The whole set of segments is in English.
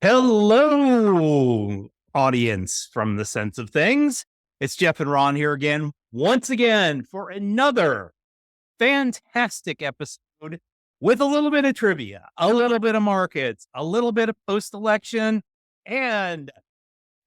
Hello, audience from the Sense of Things. It's Jeff and Ron here again, once again, for another fantastic episode with a little bit of trivia, a little bit of markets, a little bit of post-election, and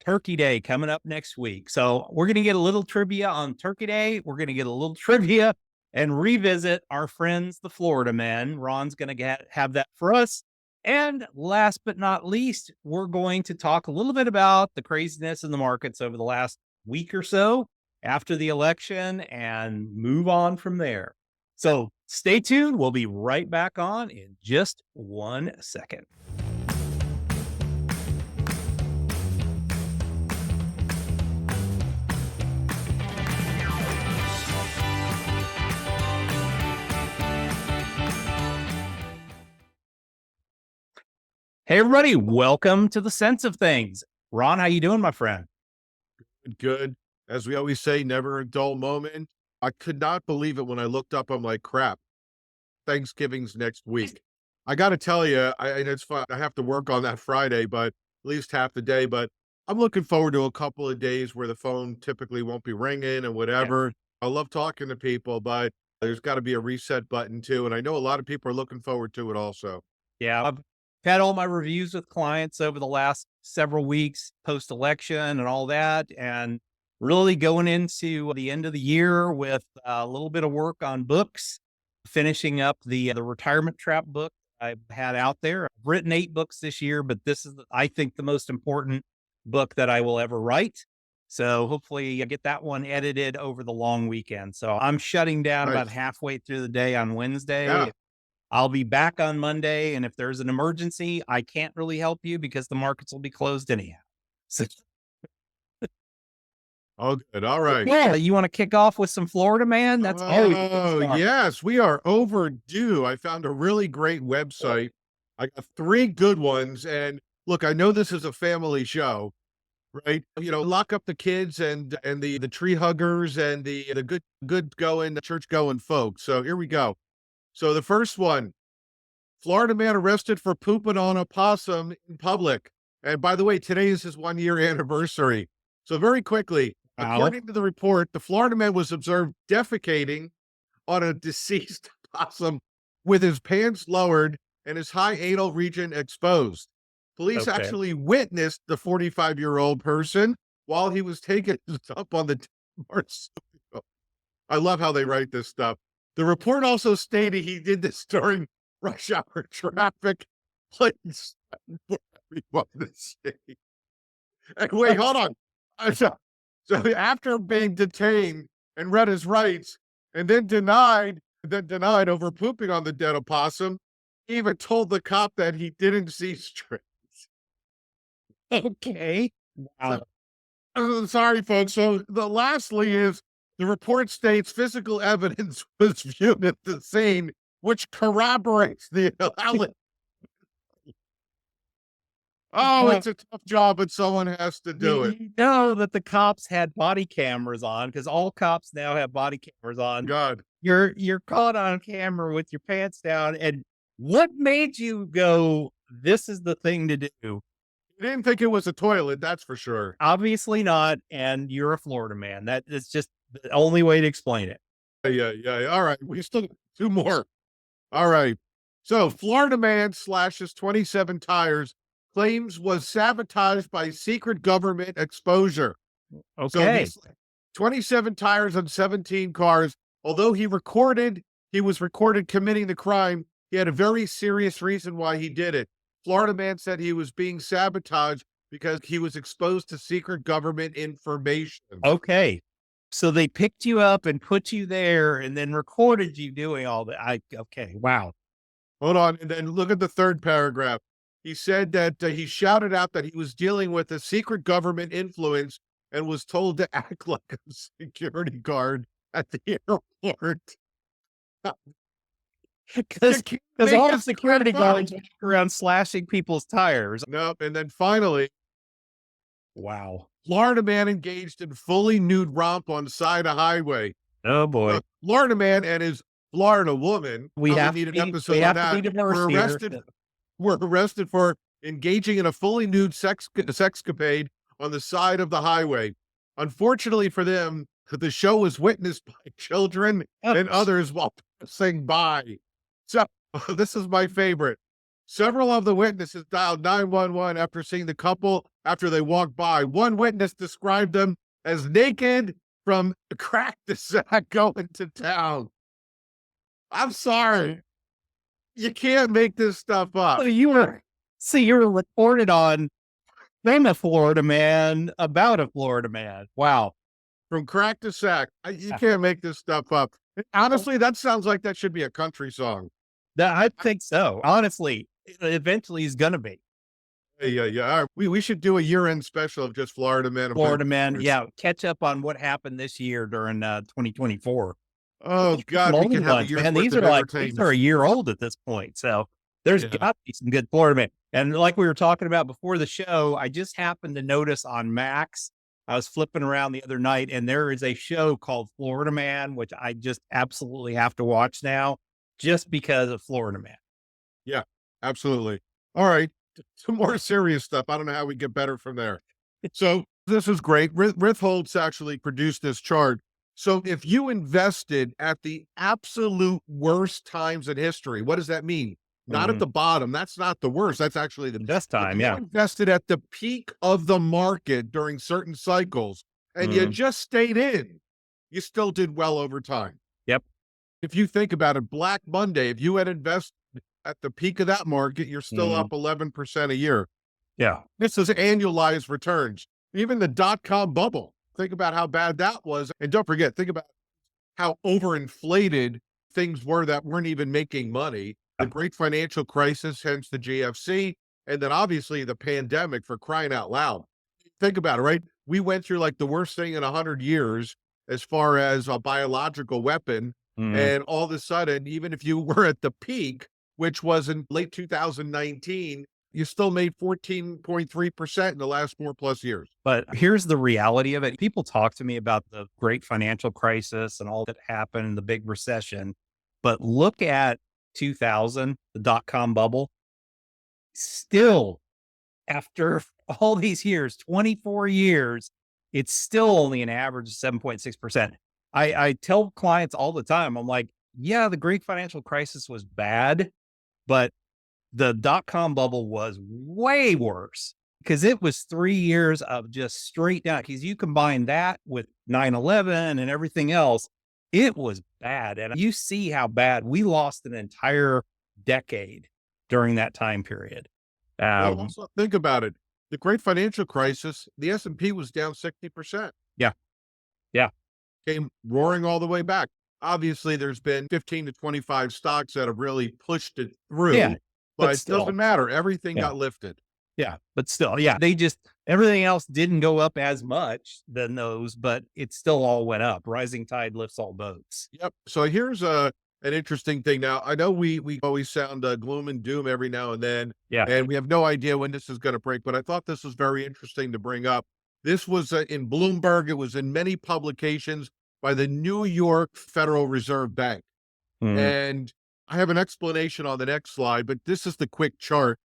Turkey Day coming up next week. So we're going to get a little trivia on Turkey Day. We're going to get a little trivia and revisit our friends, the Florida men. Ron's going to have that for us. And last but not least, we're going to talk a little bit about the craziness in the markets over the last week or so after the election and move on from there. So stay tuned. We'll be right back on in just 1 second. Hey, everybody. Welcome to the Sense of Things. Ron, how you doing, my friend? Good. As we always say, never a dull moment. I could not believe it when I looked up. I'm like, crap, Thanksgiving's next week. I got to tell you, and it's fun. I have to work on that Friday, but at least half the day. But I'm looking forward to a couple of days where the phone typically won't be ringing and whatever. I love talking to people, but there's got to be a reset button too. And I know a lot of people are looking forward to it also. Yeah, I've had all my reviews with clients over the last several weeks post-election and all that, and really going into the end of the year with a little bit of work on books, finishing up the retirement trap book I've had out there. I've written 8 books this year, but this is, I think, the most important book that I will ever write. So hopefully I get that one edited over the long weekend. So I'm shutting down about Nice. halfway through the day on Wednesday. Yeah. I'll be back on Monday, and if there's an emergency, I can't really help you because the markets will be closed anyhow. So, Oh, good. All right. yeah, you want to kick off with some Florida man? That's always a good Oh, start. yes, we are overdue. I found a really great website. I got 3 good ones. And look, I know this is a family show, right? Lock up the kids and the tree huggers and the good going church going folks. So here we go. So the first one, Florida man arrested for pooping on a possum in public. And by the way, today is his 1-year anniversary. So very quickly, Wow. according to the report, the Florida man was observed defecating on a deceased possum with his pants lowered and his high anal region exposed. Police Okay. actually witnessed the 45-year-old person while he was taking his dump on the marsupial. I love how they write this stuff. The report also stated he did this during rush hour traffic. Please, for everyone to see. And wait, hold on. So after being detained and read his rights, and then denied over pooping on the dead opossum, he even told the cop that he didn't see straight. Okay. Wow. Sorry, folks. So lastly is the report states physical evidence was viewed at the scene, which corroborates the allegation. Oh, it's a tough job, but someone has to do it. You know that the cops had body cameras on because all cops now have body cameras on. God. You're caught on camera with your pants down. And what made you go, this is the thing to do? You didn't think it was a toilet, that's for sure. Obviously not. And you're a Florida man. That is just the only way to explain it. Yeah. All right. We still got 2 more. All right. So Florida man slashes 27 tires, claims was sabotaged by secret government exposure. Okay. So 27 tires on 17 cars. Although he was recorded committing the crime, he had a very serious reason why he did it. Florida man said he was being sabotaged because he was exposed to secret government information. Okay. So they picked you up and put you there and then recorded you doing all that. Okay. Wow. Hold on. And then look at the 3rd paragraph. He said that he shouted out that he was dealing with a secret government influence and was told to act like a security guard at the airport. Because all the security guards walk around slashing people's tires. Nope. And then finally, Wow. Florida man engaged in fully nude romp on side of highway. Oh boy. Florida man and his Florida woman. We have need to an be, episode we on have to be that. diverse here. Were arrested for engaging in a fully nude sexcapade on the side of the highway. Unfortunately for them, the show was witnessed by children and others while passing by. So this is my favorite. Several of the witnesses dialed 911 after seeing the couple after they walked by. One witness described them as naked from crack to sack going to town. I'm sorry. You can't make this stuff up. You were reported on I'm a Florida man about a Florida man. Wow. From crack to sack. You can't make this stuff up. Honestly, that sounds like that should be a country song. I think so. Honestly, eventually he's going to be. Yeah. All right. We should do a year-end special of just Florida men. Florida man. Yeah. Catch up on what happened this year during 2024. Oh God. We can have a year's man, worth these of are these are a year old at this point. So there's got to be some good Florida men. And like we were talking about before the show, I just happened to notice on Max, I was flipping around the other night and there is a show called Florida Man, which I just absolutely have to watch now just because of Florida Man. Yeah, absolutely. All right. Some more serious stuff. I don't know how we get better from there. So this is great. Ritholtz actually produced this chart. So if you invested at the absolute worst times in history, what does that mean? Not at the bottom. That's not the worst. That's actually the best time. You invested at the peak of the market during certain cycles and you just stayed in. You still did well over time. Yep. If you think about it, Black Monday, if you had invested at the peak of that market, you're still up 11% a year. Yeah. This is annualized returns. Even the dot-com bubble. Think about how bad that was. And don't forget, think about how overinflated things were that weren't even making money. The great financial crisis, hence the GFC, and then obviously the pandemic, for crying out loud. Think about it, right? We went through like the worst thing in 100 years as far as a biological weapon. And all of a sudden, even if you were at the peak, which was in late 2019, you still made 14.3% in the last 4+ years. But here's the reality of it. People talk to me about the great financial crisis and all that happened in the big recession, but look at 2000, the dot-com bubble. Still, after all these years, 24 years, it's still only an average of 7.6%. I tell clients all the time, I'm like, yeah, the great financial crisis was bad, but the dot-com bubble was way worse because it was 3 years of just straight down. Because you combine that with 9/11 and everything else, it was bad. And you see how bad we lost an entire decade during that time period. Well, also think about it. The great financial crisis, the S&P was down 60%. Yeah. Came roaring all the way back. Obviously, there's been 15 to 25 stocks that have really pushed it through, but it doesn't matter. Everything got lifted. Yeah, but still, everything else didn't go up as much than those, but it still all went up. Rising tide lifts all boats. Yep. So here's an interesting thing. Now, I know we always sound gloom and doom every now and then, and we have no idea when this is going to break, but I thought this was very interesting to bring up. This was in Bloomberg. It was in many publications by the New York Federal Reserve Bank. And I have an explanation on the next slide, but this is the quick chart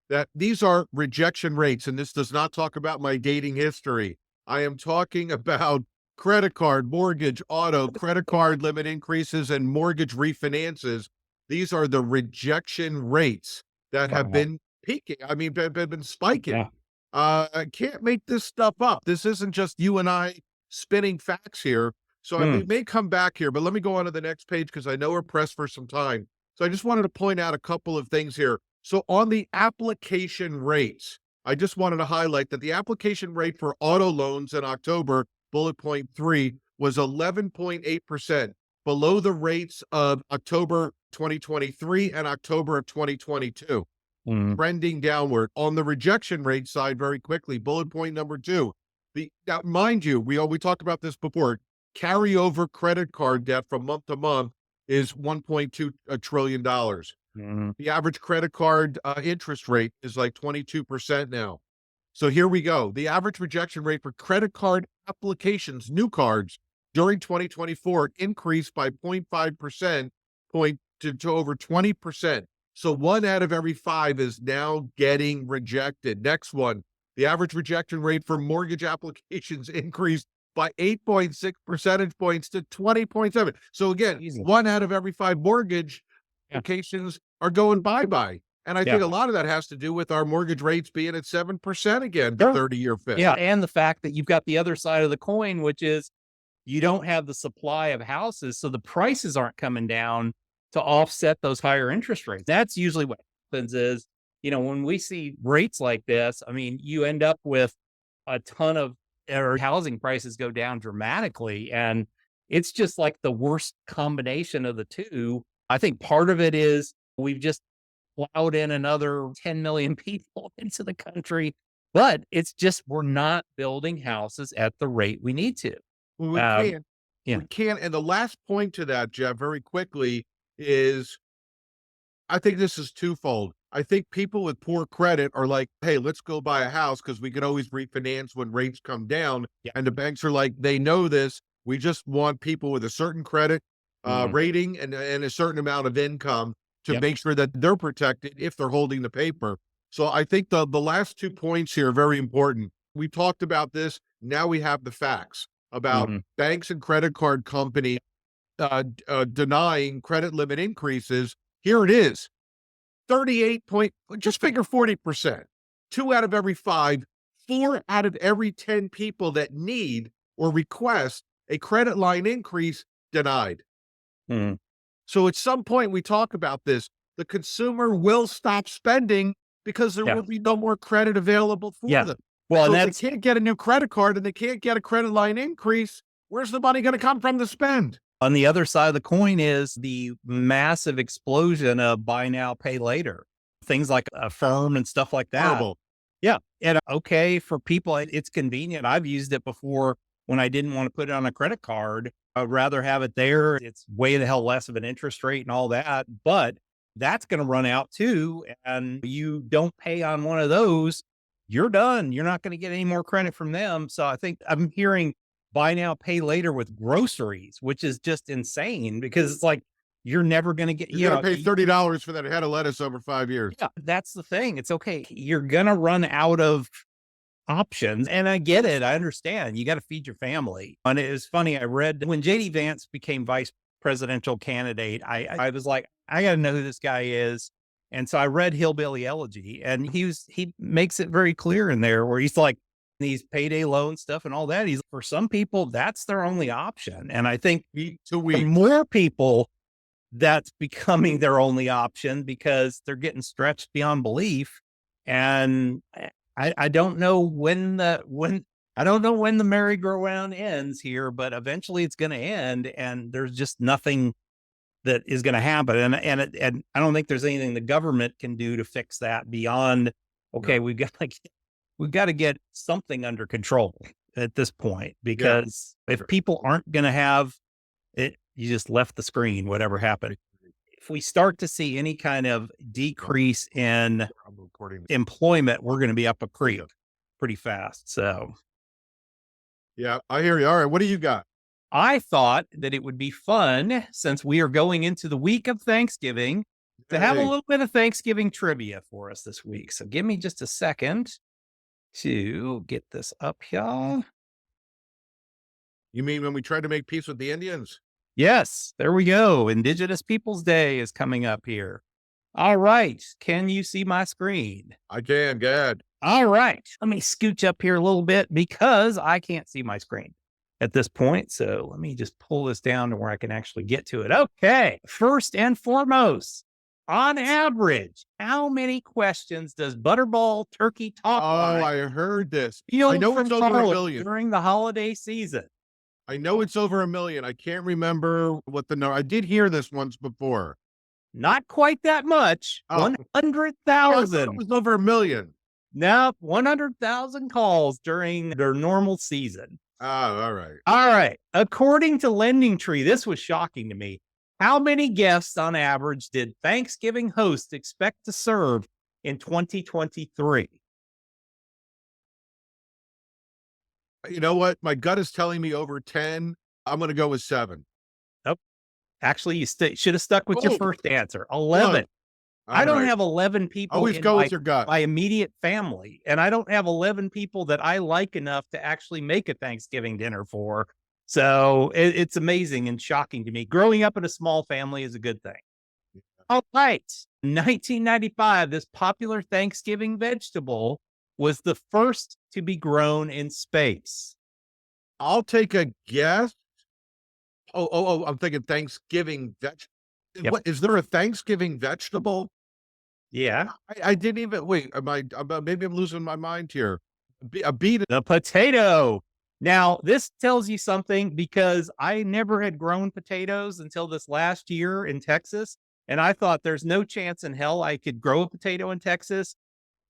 that these are rejection rates. And this does not talk about my dating history. I am talking about credit card, mortgage, auto, credit card limit increases, and mortgage refinances. These are the rejection rates that have been peaking. I mean, been spiking. I can't make this stuff up. This isn't just you and I spinning facts here. So I may come back here, but let me go on to the next page because I know we're pressed for some time. So I just wanted to point out a couple of things here. So on the application rates, I just wanted to highlight that the application rate for auto loans in October, bullet point 3, was 11.8%, below the rates of October 2023 and October of 2022. Trending downward. On the rejection rate side, very quickly, bullet point number 2. Now, mind you, we talked about this before. Carryover credit card debt from month to month is $1.2 trillion. The average credit card interest rate is like 22% now. So here we go. The average rejection rate for credit card applications, new cards, during 2024 increased by 0.5% point to over 20%. So 1 out of every 5 is now getting rejected. Next one, the average rejection rate for mortgage applications increased by 8.6 percentage points to 20.7. So again, Easy. 1 out of every 5 mortgage applications are going bye-bye. And I think a lot of that has to do with our mortgage rates being at 7% again, the 30-year fix. Yeah. And the fact that you've got the other side of the coin, which is you don't have the supply of houses. So the prices aren't coming down to offset those higher interest rates. That's usually what happens is, when we see rates like this, I mean, you end up with a ton of housing prices go down dramatically. And it's just like the worst combination of the two. I think part of it is we've just plowed in another 10 million people into the country, but it's just, we're not building houses at the rate we need to. Well, we can't. Yeah. We can't. And the last point to that, Jeff, very quickly, is I think this is twofold. I think people with poor credit are like, hey, let's go buy a house because we can always refinance when rates come down. Yeah. And the banks are like, they know this. We just want people with a certain credit rating and a certain amount of income to make sure that they're protected if they're holding the paper. So I think the last 2 points here are very important. We talked about this. Now we have the facts about banks and credit card companies denying credit limit increases. Here it is. 38 point, just figure 40%. 2 out of every 5, 4 out of every 10 people that need or request a credit line increase denied. So at some point we talk about this, the consumer will stop spending because there will be no more credit available for them. Well, so if they can't get a new credit card and they can't get a credit line increase, where's the money going to come from to spend? On the other side of the coin is the massive explosion of buy now, pay later. Things like Affirm and stuff like that. Horrible. Yeah. And okay, for people, it's convenient. I've used it before when I didn't want to put it on a credit card. I'd rather have it there. It's way the hell less of an interest rate and all that, but that's going to run out too. And you don't pay on one of those, you're done. You're not going to get any more credit from them. So I think I'm hearing buy now, pay later with groceries, which is just insane because it's like, you're never going to get, you're going to pay $30 for that head of lettuce over 5 years. Yeah, that's the thing. It's okay. You're going to run out of options. And I get it. I understand. You got to feed your family. And it was funny. I read when JD Vance became vice presidential candidate, I was like, I got to know who this guy is. And so I read Hillbilly Elegy, and he makes it very clear in there where he's like, these payday loan stuff and all that. For some people, that's their only option. And I think for more people, that's becoming their only option because they're getting stretched beyond belief. And I don't know when the merry-go-round ends here, but eventually it's going to end, and there's just nothing that is going to happen. And I don't think there's anything the government can do to fix that beyond, okay, we've got to get something under control at this point, because if people aren't going to have it, you just left the screen, whatever happened. If we start to see any kind of decrease in employment, we're going to be up a creek pretty fast. So. Yeah, I hear you. All right. What do you got? I thought that it would be fun, since we are going into the week of Thanksgiving, to have a little bit of Thanksgiving trivia for us this week. So give me just a second to get this up here. You mean when we tried to make peace with the Indians? Yes, there we go. Indigenous Peoples Day is coming up here. All right. Can you see my screen? I can. Good. All right. Let me scooch up here a little bit because I can't see my screen at this point. So let me just pull this down to where I can actually get to it. Okay. First and foremost, on average, how many questions does Butterball Turkey Talk? Oh, I heard this. I know it's over 1 million during the holiday season. I know it's over 1 million. I can't remember what the number. I did hear this once before. Not quite that much. 100,000. It was over 1 million. No, 100,000 calls during their normal season. Oh, all right. All right. According to Lending Tree, this was shocking to me. How many guests on average did Thanksgiving hosts expect to serve in 2023? You know what? My gut is telling me over 10. I'm going to go with 7. Nope. Actually, you should have stuck with your first answer. 11. I All don't right. have 11 people Always in go with your gut. my immediate family, and I don't have 11 people that I like enough to actually make a Thanksgiving dinner for. So it's amazing and shocking to me. Growing up in a small family is a good thing. All right. 1995, this popular Thanksgiving vegetable was the first to be grown in space. I'll take a guess. I'm thinking Thanksgiving Yep. What is there a Thanksgiving vegetable? Yeah. I didn't even wait. Maybe I'm losing my mind here. A beet. The potato. Now, this tells you something because I never had grown potatoes until this last year in Texas. And I thought there's no chance in hell I could grow a potato in Texas.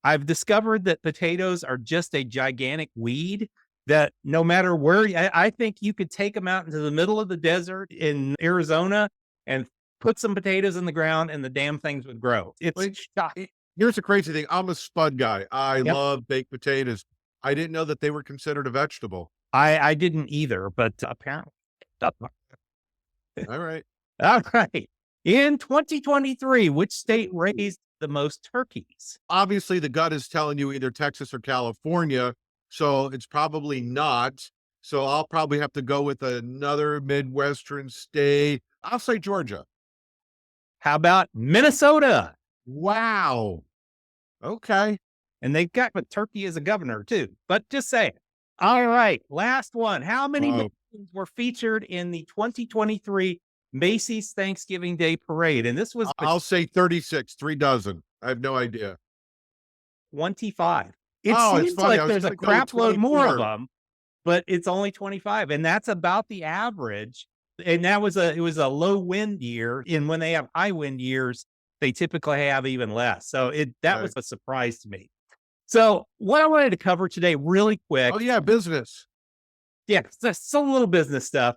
I've discovered that potatoes are just a gigantic weed that no matter where, I think you could take them out into the middle of the desert in Arizona and put some potatoes in the ground and the damn things would grow. It's Wait, shocking. here's the crazy thing. I'm a spud guy. I Yep. love baked potatoes. I didn't know that they were considered a vegetable. I didn't either, but apparently. All right. All right. In 2023, which state raised the most turkeys? Obviously, the gut is telling you either Texas or California, so it's probably not. So I'll probably have to go with another Midwestern state. I'll say Georgia. How about Minnesota? Wow. Okay. And they've got a turkey as a governor too, but just say it. All right. Last one. How many Wow. Mexicans were featured in the 2023 Macy's Thanksgiving Day Parade? And this was I'll say 36, 3 dozen. I have no idea. 25. It Oh, it's seems funny. I like was there's a gonna go with crap load more of 24. them, but it's only 25. And that's about the average. And it was a low wind year. And when they have high wind years, they typically have even less. So that was Okay. a surprise to me. So what I wanted to cover today really quick. Oh, yeah, business. Yeah, just a little business stuff.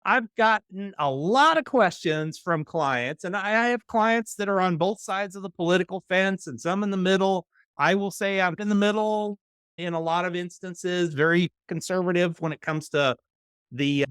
I've gotten a lot of questions from clients, and I have clients that are on both sides of the political fence and some in the middle. I will say I'm in the middle in a lot of instances, very conservative when it comes to the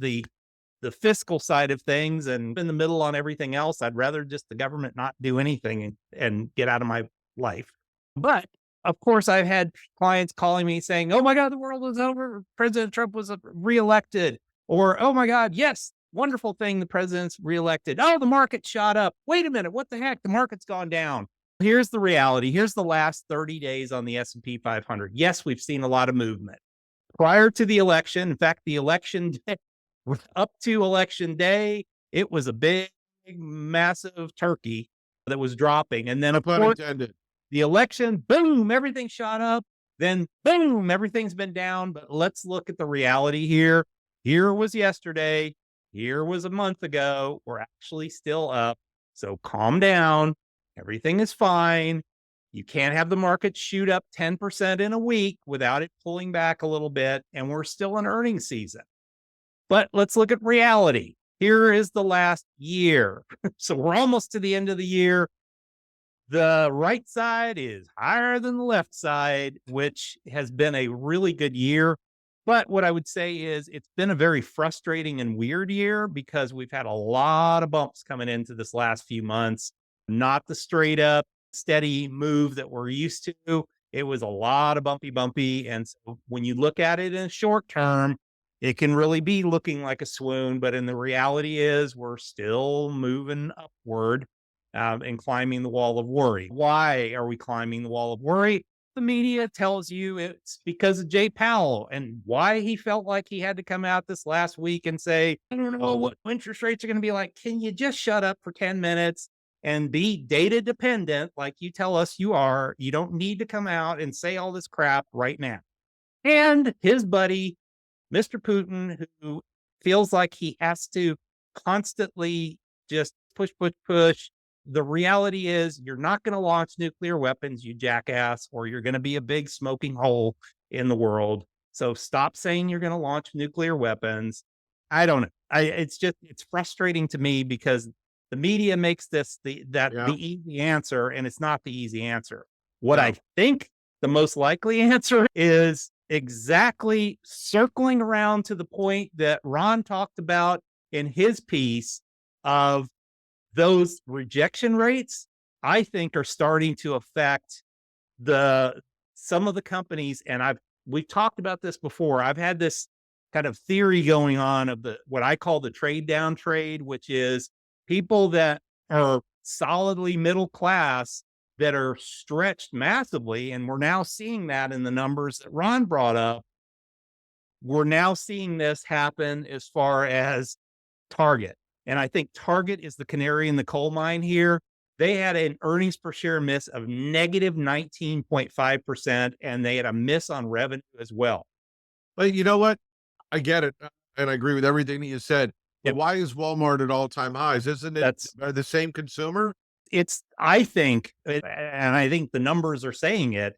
fiscal side of things, and in the middle on everything else. I'd rather just the government not do anything and get out of my life. But of course, I've had clients calling me saying, "Oh my God, the world is over. President Trump was reelected." Or, "Oh my God, yes, wonderful thing. The president's reelected. Oh, the market shot up. Wait a minute. What the heck? The market's gone down." Here's the reality. Here's the last 30 days on the S&P 500. Yes, we've seen a lot of movement. Prior to the election, in fact, the election day, up to election day, it was a big, massive turkey that was dropping. And then, No of pun course, intended. the election, boom, everything shot up. Then, boom, everything's been down. But let's look at the reality here. Here was yesterday. Here was a month ago. We're actually still up. So calm down. Everything is fine. You can't have the market shoot up 10% in a week without it pulling back a little bit. And we're still in earnings season. But let's look at reality. Here is the last year. So we're almost to the end of the year. The right side is higher than the left side, which has been a really good year. But what I would say is it's been a very frustrating and weird year because we've had a lot of bumps coming into this last few months, not the straight up, steady move that we're used to. It was a lot of bumpy. And so when you look at it in short term, it can really be looking like a swoon. But in the reality is we're still moving upward and climbing the wall of worry. Why are we climbing the wall of worry? The media tells you it's because of Jay Powell and why he felt like he had to come out this last week and say, "I don't know what interest rates are going to be like. Can you just shut up for 10 minutes and be data dependent like you tell us you are? You don't need to come out and say all this crap right now." And his buddy, Mr. Putin, who feels like he has to constantly just push. The reality is you're not going to launch nuclear weapons, you jackass, or you're going to be a big smoking hole in the world. So stop saying you're going to launch nuclear weapons. I don't know. It's frustrating to me because the media makes this the Yeah. easy answer, and it's not the easy answer. What No. I think the most likely answer is exactly circling around to the point that Ron talked about in his piece of those rejection rates. I think are starting to affect some of the companies. And we've talked about this before. I've had this kind of theory going on of what I call the trade down trade, which is people that are solidly middle class that are stretched massively. And we're now seeing that in the numbers that Ron brought up. We're now seeing this happen as far as Target. And I think Target is the canary in the coal mine here. They had an earnings per share miss of negative 19.5%, and they had a miss on revenue as well. But you know what? I get it. And I agree with everything that you said. But Yep. why is Walmart at all-time highs? Isn't it the same consumer? I think, and I think the numbers are saying it,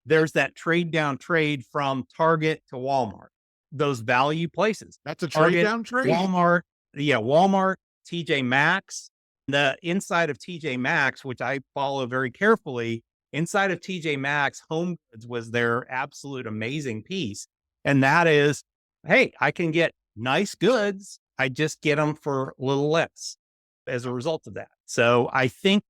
there's that trade down trade from Target to Walmart, those value places. That's a trade Target, down trade? Walmart, TJ Maxx. The inside of TJ Maxx, which I follow very carefully, inside of TJ Maxx, home goods was their absolute amazing piece. And that is, hey, I can get nice goods. I just get them for a little less as a result of that. So I think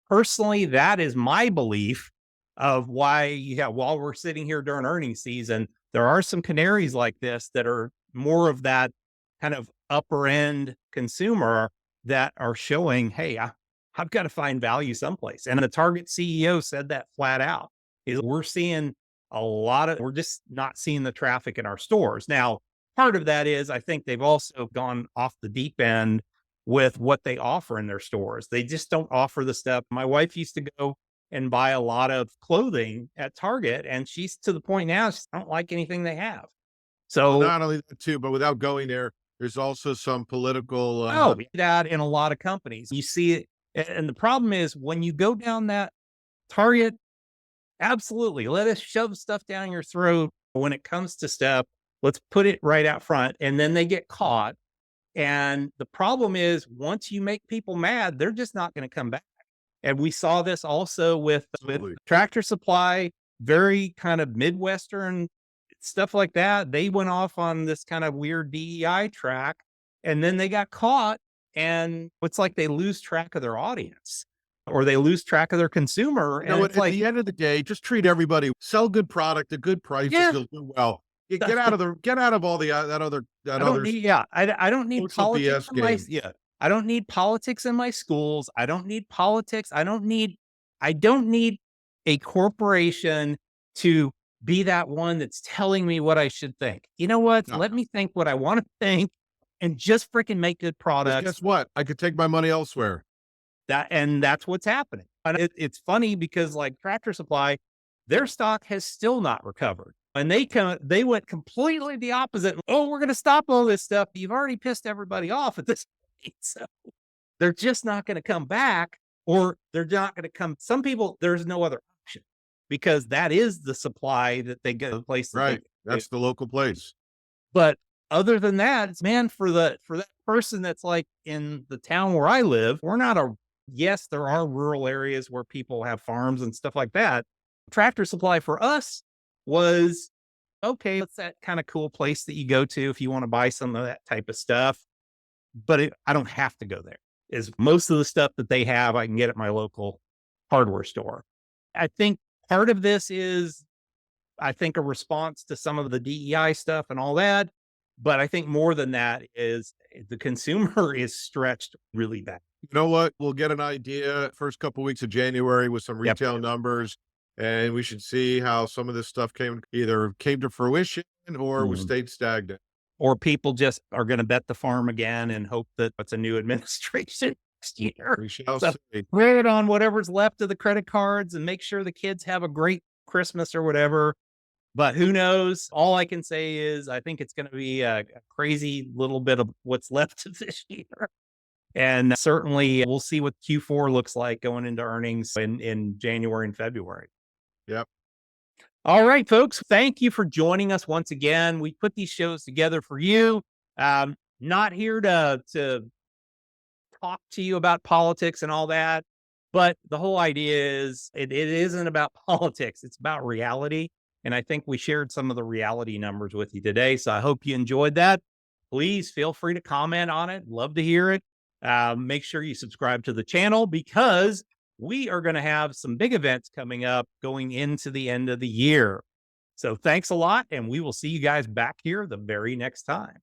personally, that is my belief of why, while we're sitting here during earnings season, there are some canaries like this that are more of that kind of upper end consumer that are showing, hey, I've got to find value someplace. And the Target CEO said that flat out. We're seeing we're just not seeing the traffic in our stores. Now, part of that is I think they've also gone off the deep end with what they offer in their stores. They just don't offer the stuff. My wife used to go and buy a lot of clothing at Target, and she's to the point now, she don't like anything they have. So Well, not only that too, but without going there, there's also some political, that in a lot of companies, you see it. And the problem is when you go down that Target, absolutely, let us shove stuff down your throat. When it comes to stuff, let's put it right out front. And then they get caught. And the problem is once you make people mad, they're just not going to come back. And we saw this also with Tractor Supply, very kind of Midwestern stuff like that. They went off on this kind of weird DEI track, and then they got caught. And it's like they lose track of their audience or they lose track of their consumer. You know what? At the end of the day, just treat everybody, sell good product at good prices, you'll do well. Get out of all the I don't need politics in my I don't need politics in my schools. I don't need politics. I don't need a corporation to be that one that's telling me what I should think. You know what? No. Let me think what I want to think and just freaking make good products. Guess what? I could take my money elsewhere. That's what's happening. And it's funny because like Tractor Supply, their stock has still not recovered. And they went completely the opposite. Oh, we're going to stop all this stuff. You've already pissed everybody off at this point. So they're just not going to come back, or they're not going to come. Some people, there's no other option because that is the supply that they go to the place. Right. That's the local place. But other than that, it's for that person that's like in the town where I live, yes, there are rural areas where people have farms and stuff like that. Tractor Supply for us was, okay, it's that kind of cool place that you go to if you want to buy some of that type of stuff. But I don't have to go there. Is most of the stuff that they have, I can get at my local hardware store. I think part of this is, a response to some of the DEI stuff and all that. But I think more than that is the consumer is stretched really bad. You know what? We'll get an idea first couple of weeks of January with some retail numbers, and we should see how some of this stuff came to fruition or was stayed stagnant. Or people just are going to bet the farm again and hope that it's a new administration next year. We shall see. Wear it on whatever's left of the credit cards and make sure the kids have a great Christmas or whatever. But who knows? All I can say is I think it's going to be a crazy little bit of what's left of this year. And certainly we'll see what Q4 looks like going into earnings in January and February. Yep. All right, folks. Thank you for joining us once again. We put these shows together for you. Not here to talk to you about politics and all that. But the whole idea is it isn't about politics. It's about reality. And I think we shared some of the reality numbers with you today. So I hope you enjoyed that. Please feel free to comment on it. Love to hear it. Make sure you subscribe to the channel because we are going to have some big events coming up going into the end of the year. So thanks a lot, and we will see you guys back here the very next time.